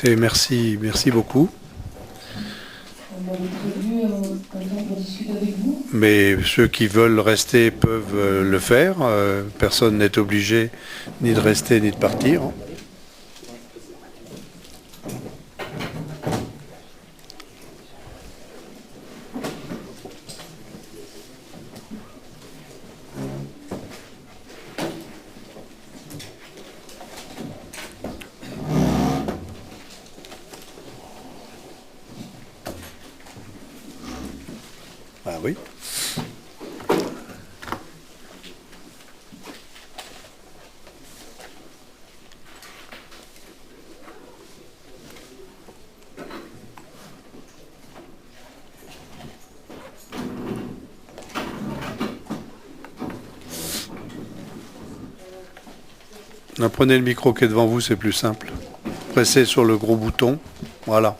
Écoutez, merci beaucoup. On avait prévu un temps pour discuter avec vous. Mais ceux qui veulent rester peuvent le faire. Personne n'est obligé ni de rester ni de partir. Ah oui. Prenez le micro qui est devant vous, c'est plus simple. Pressez sur le gros bouton. Voilà.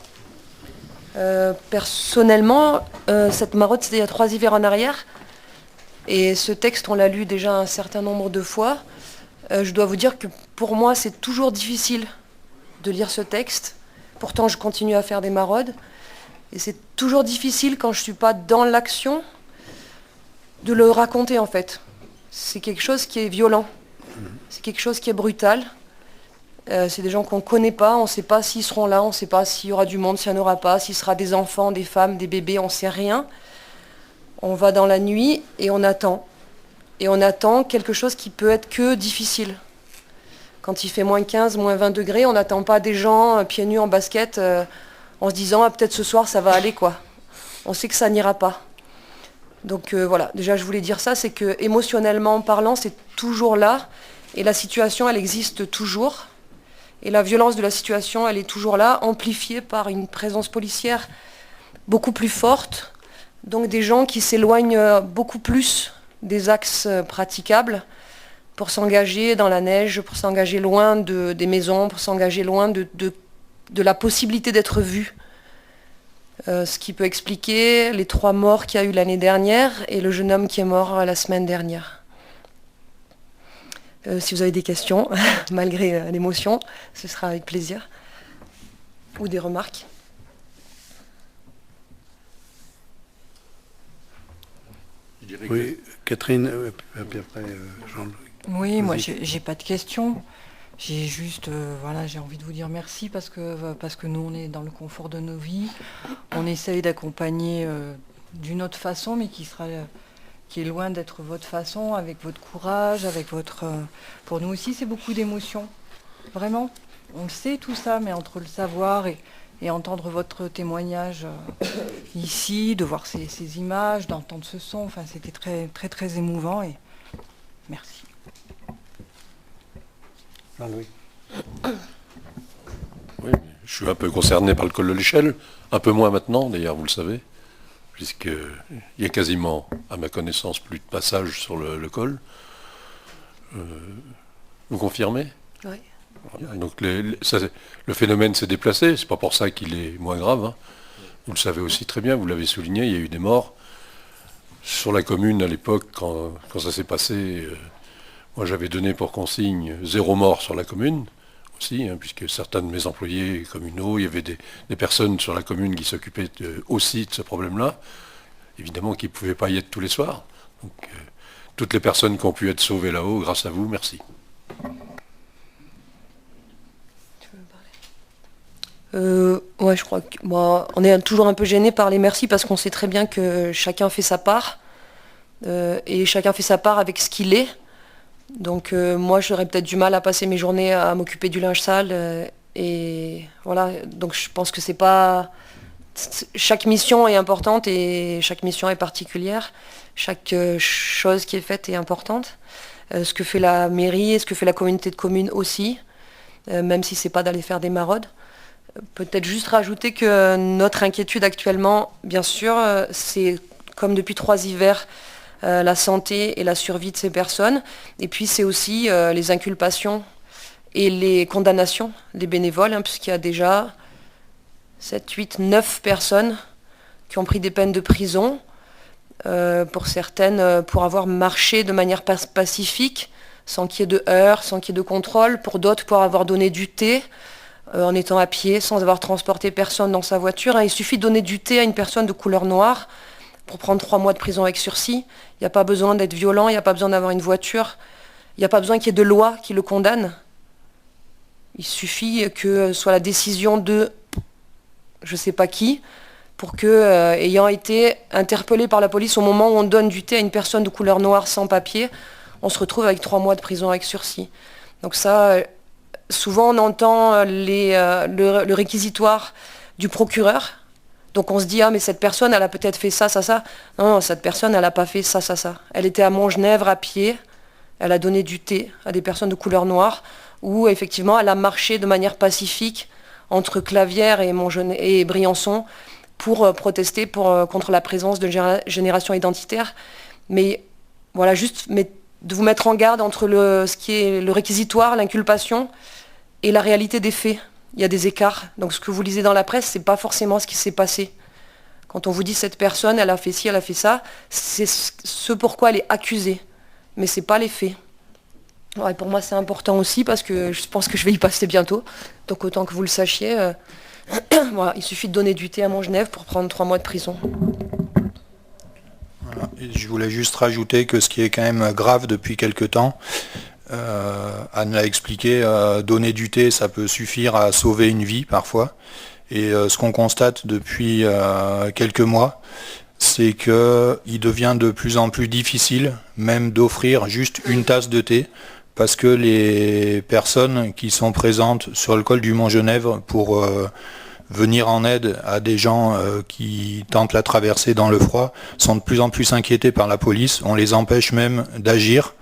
Personnellement, cette marotte, c'était il y a 3 hivers en arrière. Et ce texte, on l'a lu déjà un certain nombre de fois. Je dois vous dire que pour moi, c'est toujours difficile de lire ce texte. Pourtant, je continue à faire des maraudes. Et c'est toujours difficile quand je ne suis pas dans l'action de le raconter, en fait. C'est quelque chose qui est violent. C'est quelque chose qui est brutal. C'est des gens qu'on ne connaît pas, on ne sait pas s'ils seront là, on ne sait pas s'il y aura du monde, s'il n'y en aura pas, s'il sera des enfants, des femmes, des bébés, on ne sait rien. On va dans la nuit et on attend. Et on attend quelque chose qui peut être que difficile. Quand il fait moins 15, moins 20 degrés, on n'attend pas des gens pieds nus en basket en se disant peut-être ce soir ça va aller quoi. On sait que ça n'ira pas. Donc voilà, déjà je voulais dire ça, c'est que émotionnellement parlant, c'est toujours là. Et la situation, elle existe toujours. Et la violence de la situation, elle est toujours là, amplifiée par une présence policière beaucoup plus forte. Donc des gens qui s'éloignent beaucoup plus des axes praticables pour s'engager dans la neige, pour s'engager loin des maisons, pour s'engager loin de la possibilité d'être vus. Ce qui peut expliquer les 3 morts qu'il y a eu l'année dernière et le jeune homme qui est mort la semaine dernière. Si vous avez des questions, malgré l'émotion, ce sera avec plaisir. Ou des remarques. Oui, Catherine, puis après Jean-Louis. Oui, moi j'ai pas de questions. J'ai juste, j'ai envie de vous dire merci parce que nous on est dans le confort de nos vies. On essaye d'accompagner d'une autre façon, mais qui est loin d'être votre façon, avec votre courage, avec votre... Pour nous aussi, c'est beaucoup d'émotions. Vraiment. On le sait tout ça, mais entre le savoir et entendre votre témoignage ici, de voir ces images, d'entendre ce son, enfin, c'était très, très, très émouvant et merci. Jean-Louis. Oui, je suis un peu concerné par le col de l'Échelle, un peu moins maintenant, d'ailleurs, vous le savez. Puisqu'il y a quasiment, à ma connaissance, plus de passage sur le col. Vous confirmez ? Oui. Donc le phénomène s'est déplacé, c'est pas pour ça qu'il est moins grave. Hein. Vous le savez aussi très bien, vous l'avez souligné, il y a eu des morts. Sur la commune, à l'époque, quand ça s'est passé, moi j'avais donné pour consigne 0 mort sur la commune. Aussi, hein, puisque certains de mes employés communaux, il y avait des personnes sur la commune qui s'occupaient aussi de ce problème-là, évidemment qui ne pouvaient pas y être tous les soirs. Donc, toutes les personnes qui ont pu être sauvées là-haut, grâce à vous, merci. Ouais, je crois que on est toujours un peu gêné par les merci parce qu'on sait très bien que chacun fait sa part et chacun fait sa part avec ce qu'il est. Donc moi j'aurais peut-être du mal à passer mes journées à m'occuper du linge sale et voilà, donc je pense que c'est pas... Chaque mission est importante et chaque mission est particulière, chaque chose qui est faite est importante. Ce que fait la mairie et ce que fait la communauté de communes aussi, même si c'est pas d'aller faire des maraudes. Peut-être juste rajouter que notre inquiétude actuellement, bien sûr, c'est comme depuis 3 hivers, la santé et la survie de ces personnes. Et puis c'est aussi les inculpations et les condamnations des bénévoles, hein, puisqu'il y a déjà 7, 8, 9 personnes qui ont pris des peines de prison, pour certaines pour avoir marché de manière pacifique, sans qu'il y ait de heurts, sans qu'il y ait de contrôle, pour d'autres pour avoir donné du thé, en étant à pied, sans avoir transporté personne dans sa voiture. Il suffit de donner du thé à une personne de couleur noire pour prendre 3 mois de prison avec sursis. Il n'y a pas besoin d'être violent, il n'y a pas besoin d'avoir une voiture, il n'y a pas besoin qu'il y ait de loi qui le condamne. Il suffit que ce soit la décision de je ne sais pas qui, pour que, ayant été interpellé par la police au moment où on donne du thé à une personne de couleur noire sans papier, on se retrouve avec 3 mois de prison avec sursis. Donc ça, souvent on entend le réquisitoire du procureur. Donc on se dit, ah mais cette personne, elle a peut-être fait ça, ça, ça. Non, cette personne, elle n'a pas fait ça, ça, ça. Elle était à Montgenèvre à pied, elle a donné du thé à des personnes de couleur noire, où effectivement elle a marché de manière pacifique entre Clavières et Briançon pour protester contre la présence de génération identitaire. Mais voilà, juste de vous mettre en garde entre ce qui est le réquisitoire, l'inculpation et la réalité des faits. Il y a des écarts. Donc ce que vous lisez dans la presse, c'est pas forcément ce qui s'est passé. Quand on vous dit cette personne, elle a fait ci, elle a fait ça, c'est ce pourquoi elle est accusée. Mais c'est pas les faits. Ouais, pour moi, c'est important aussi parce que je pense que je vais y passer bientôt. Donc autant que vous le sachiez, voilà, il suffit de donner du thé à Montgenèvre pour prendre 3 mois de prison. Voilà. Et je voulais juste rajouter que ce qui est quand même grave depuis quelque temps, Anne l'a expliqué, donner du thé, ça peut suffire à sauver une vie parfois. Et ce qu'on constate depuis quelques mois, c'est qu'il devient de plus en plus difficile même d'offrir juste une tasse de thé, parce que les personnes qui sont présentes sur le col du Mont-Genèvre pour venir en aide à des gens qui tentent la traversée dans le froid sont de plus en plus inquiétés par la police. On les empêche même d'agir,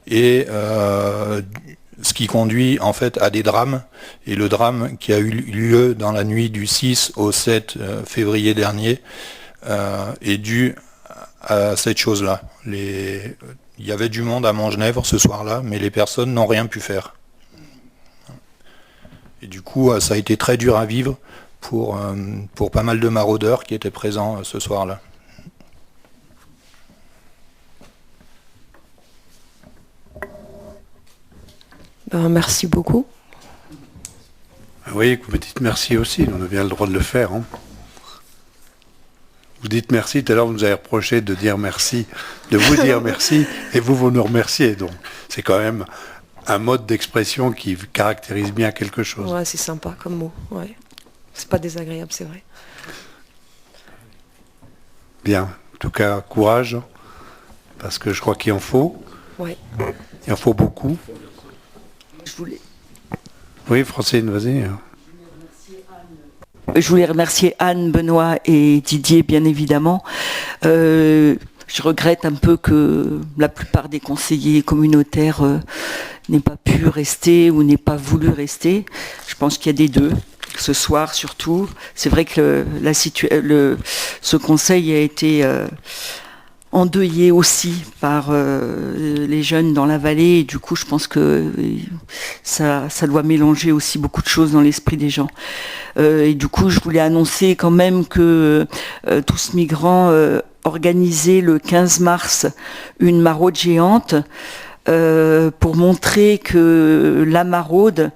et ce qui conduit en fait à des drames. Et le drame qui a eu lieu dans la nuit du 6 au 7 février dernier est dû à cette chose-là. Il y avait du monde à Montgenèvre ce soir-là, mais les personnes n'ont rien pu faire. Et du coup, ça a été très dur à vivre pour pas mal de maraudeurs qui étaient présents ce soir-là. Merci beaucoup. Oui, vous me dites merci aussi, on a bien le droit de le faire. Hein. Vous dites merci, tout à l'heure vous nous avez reproché de dire merci, de vous dire merci, et vous nous remerciez. Donc c'est quand même un mode d'expression qui caractérise bien quelque chose. Ouais, c'est sympa comme mot, ouais. C'est pas désagréable, c'est vrai. Bien, en tout cas, courage, parce que je crois qu'il en faut. Ouais. Il en faut beaucoup. Je voulais... Oui, Francine, vas-y. Je voulais remercier Anne, Benoît et Didier, bien évidemment. Je regrette un peu que la plupart des conseillers communautaires n'aient pas pu rester ou n'aient pas voulu rester. Je pense qu'il y a des deux. Ce soir, surtout, c'est vrai que ce conseil a été endeuillé aussi par les jeunes dans la vallée, et du coup je pense que ça doit mélanger aussi beaucoup de choses dans l'esprit des gens. Et du coup je voulais annoncer quand même que Tous Migrants organisait le 15 mars une maraude géante pour montrer que la maraude,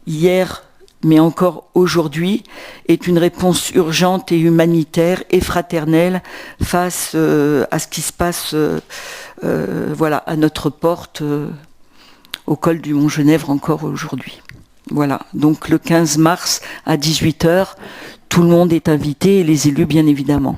hier mais encore aujourd'hui, est une réponse urgente et humanitaire et fraternelle face à ce qui se passe voilà, à notre porte, au col du Mont-Genèvre encore aujourd'hui. Voilà, donc le 15 mars à 18h, tout le monde est invité, et les élus bien évidemment.